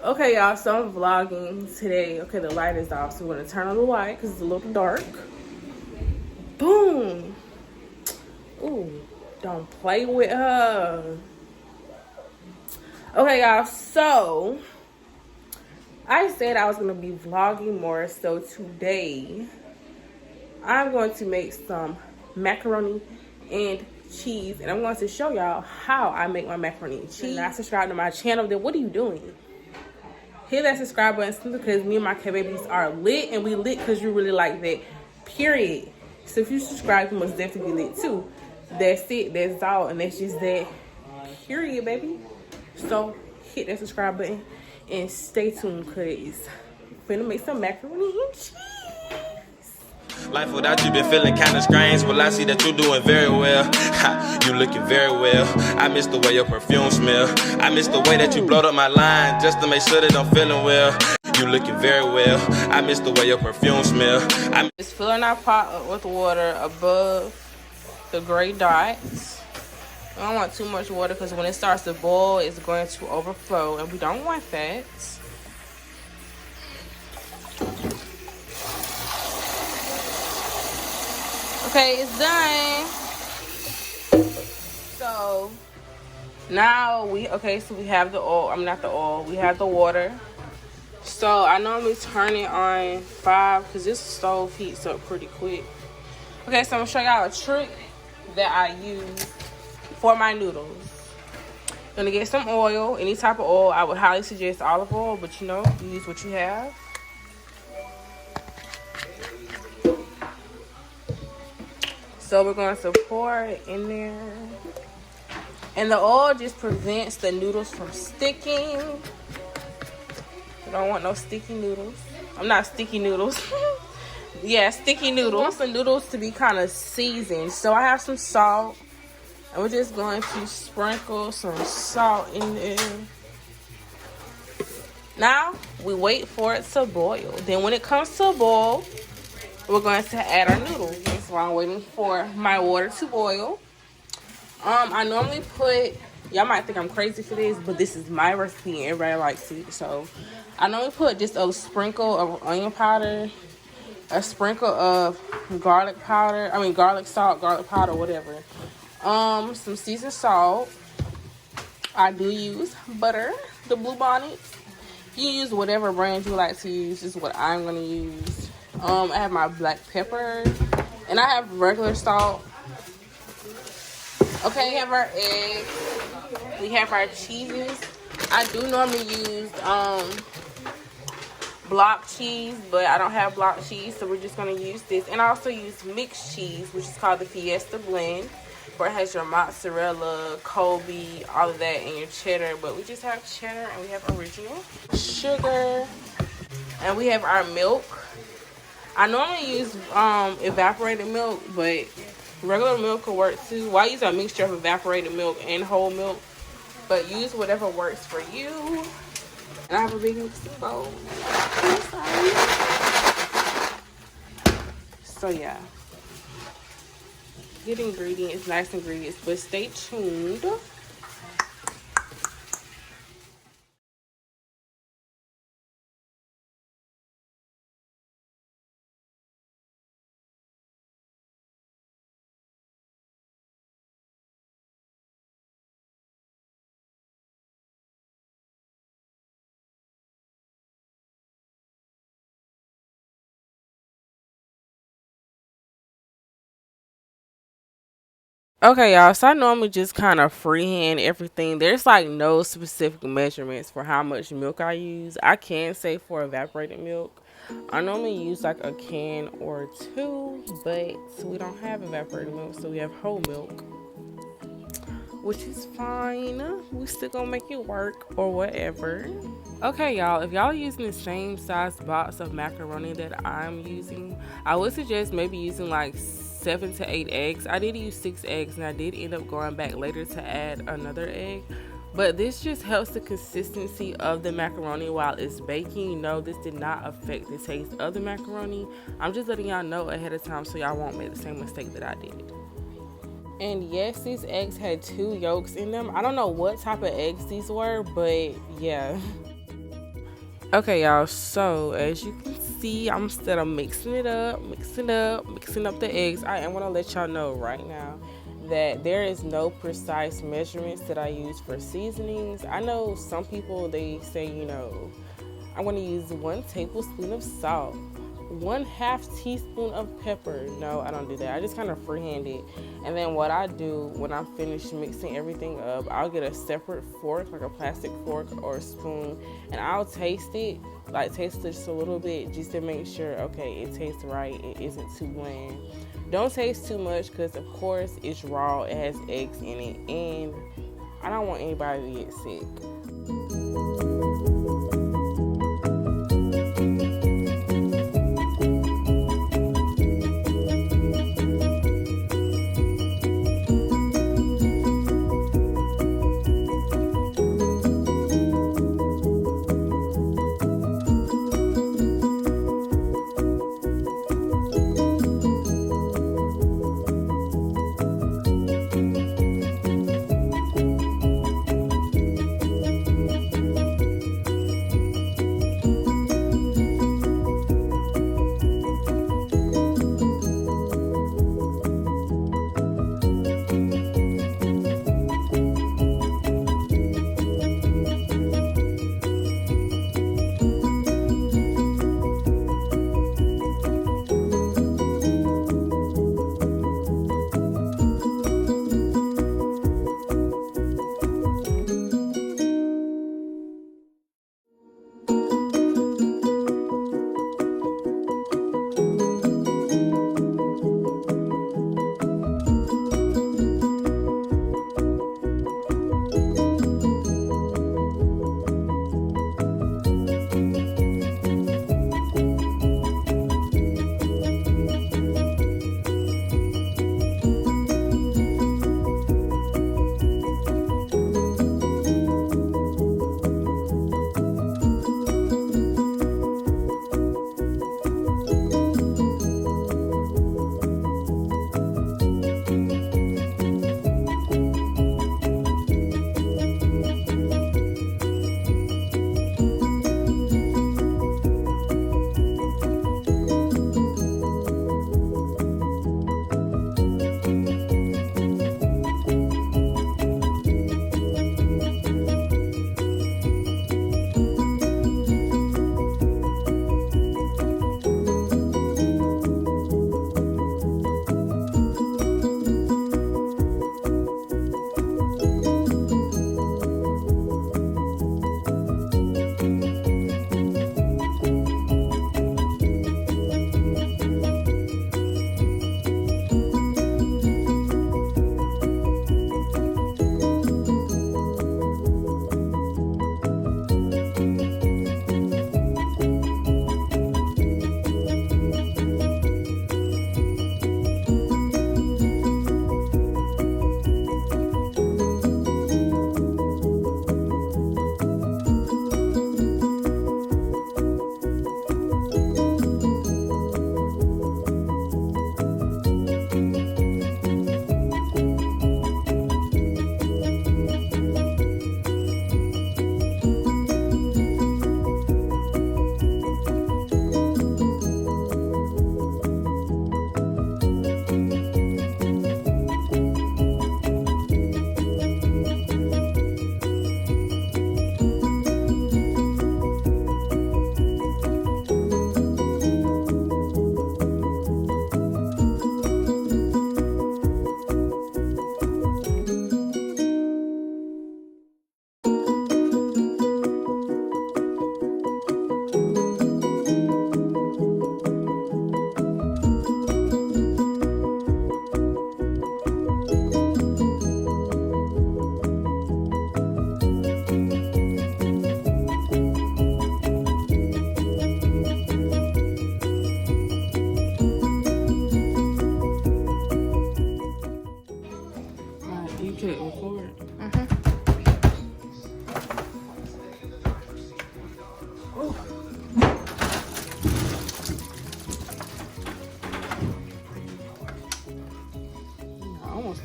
Okay, y'all, so I'm vlogging today. Okay, the light is off, so we're gonna turn on the light because it's a little dark. Boom. Ooh, don't play with her. Okay, y'all, so I said I was gonna be vlogging more, so today I'm going to make some macaroni and cheese, and I'm going to show y'all how I make my macaroni and cheese. If you're not subscribed to my channel, then what are you doing? Hit that subscribe button because me and my K-babies are lit, and we lit because you really like that, period. So if you subscribe, you must definitely be lit too. That's it, that's all, and that's just that, period, baby. So hit that subscribe button and stay tuned because we're gonna make some macaroni and cheese. Life without you been feeling kinda strange. Well, I see that you're doing very well. Ha, you looking very well. I miss the way your perfume smell. I miss the way that you blowed up my line just to make sure that I'm feeling well. You looking very well. I miss the way your perfume smell. I'm just filling our pot up with water above the gray dots. I don't want too much water because when it starts to boil, it's going to overflow, and we don't want that. Okay, it's done. So now we have the oil. I'm not the oil. We have the water. So I normally turn it on 5 because this stove heats up pretty quick. Okay, so I'm gonna show y'all a trick that I use for my noodles. Gonna get some oil, any type of oil. I would highly suggest olive oil, but you know, you use what you have. So we're going to pour it in there. And the oil just prevents the noodles from sticking. You don't want no sticky noodles. I'm not sticky noodles. Yeah, sticky noodles. I want the noodles to be kind of seasoned. So I have some salt. And we're just going to sprinkle some salt in there. Now, we wait for it to boil. Then when it comes to a boil, we're going to add our noodles. So I'm waiting for my water to boil. I normally put, y'all might think I'm crazy for this, but this is my recipe and everybody likes it. So I normally put just a sprinkle of onion powder, a sprinkle of garlic salt, garlic powder, whatever. Some seasoned salt. I do use butter, the Blue Bonnet. You use whatever brand you like to use. This is what I'm gonna use. I have my black pepper, and I have regular salt. Okay, we have our eggs. We have our cheeses. I do normally use block cheese, but I don't have block cheese, so we're just gonna use this. And I also use mixed cheese, which is called the Fiesta blend, where it has your mozzarella, Colby, all of that, and your cheddar. But we just have cheddar, and we have original sugar, and we have our milk. I normally use evaporated milk, but regular milk will work too. Well, I use a mixture of evaporated milk and whole milk, but use whatever works for you. And I have a big mixing bowl. So yeah, good ingredients, nice ingredients, but stay tuned. Okay, y'all, so I normally just kind of freehand everything. There's like no specific measurements for how much milk I use. I can say for evaporated milk, I normally use like a can or two, but we don't have evaporated milk, so we have whole milk, which is fine. We still gonna make it work or whatever. Okay, y'all, if y'all using the same size box of macaroni that I'm using, I would suggest maybe using like 7 to 8 eggs. I did use 6 eggs, and I did end up going back later to add another egg. But this just helps the consistency of the macaroni while it's baking. No, this did not affect the taste of the macaroni. I'm just letting y'all know ahead of time so y'all won't make the same mistake that I did. And yes, these eggs had 2 yolks in them. I don't know what type of eggs these were, but yeah. Okay, y'all. So as you can see, I'm still mixing it up, mixing up the eggs. I am gonna let y'all know right now that there is no precise measurements that I use for seasonings. I know some people they say, I'm gonna use 1 tablespoon of salt, 1/2 teaspoon of pepper. No, I don't do that. I just kind of freehand it. And then what I do when I'm finished mixing everything up, I'll get a separate fork, like a plastic fork or a spoon, and I'll taste it, like taste it just a little bit, just to make sure, okay, it tastes right, it isn't too bland. Don't taste too much because, of course, it's raw, it has eggs in it, and I don't want anybody to get sick.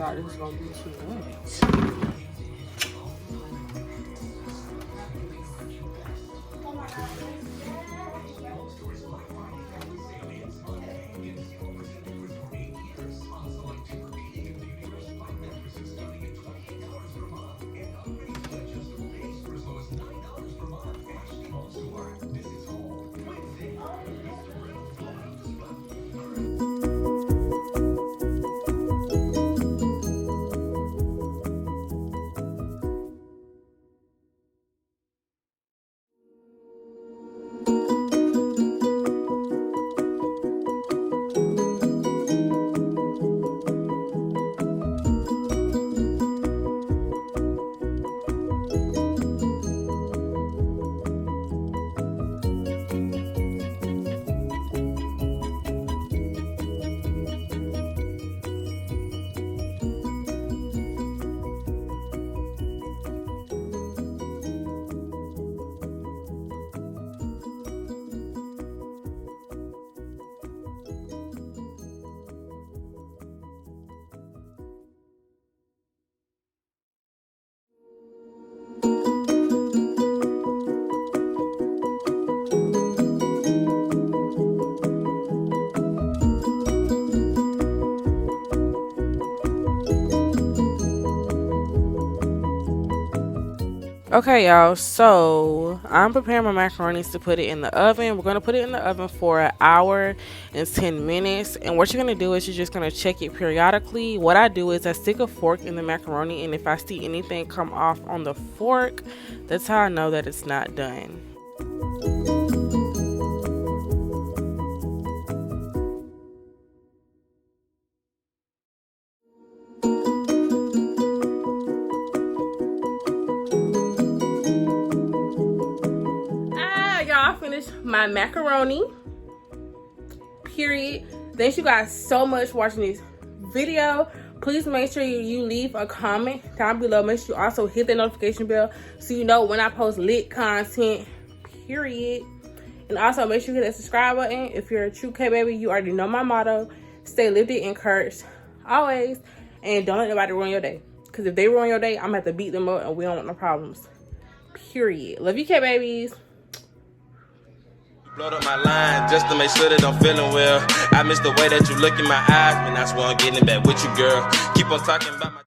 thought it was gonna be too much. Okay, y'all, so I'm preparing my macaronis to put it in the oven. We're going to put it in the oven for an hour and 10 minutes. And what you're going to do is you're just going to check it periodically. What I do is I stick a fork in the macaroni, and if I see anything come off on the fork, that's how I know that it's not done. Y'all, finished my macaroni, period. Thank you guys so much for watching this video. Please make sure you leave a comment down below. Make sure you also hit the notification bell so you know when I post lit content, period. And also make sure you hit that subscribe button. If you're a true K-baby, you already know my motto: stay lifted, encouraged always, and don't let nobody ruin your day. Because if they ruin your day, I'm gonna have to beat them up, and we don't want no problems, period. Love you, K-babies. Blowed up my line just to make sure that I'm feeling well. I miss the way that you look in my eyes, man. That's why I'm getting back with you, girl. Keep on talking about my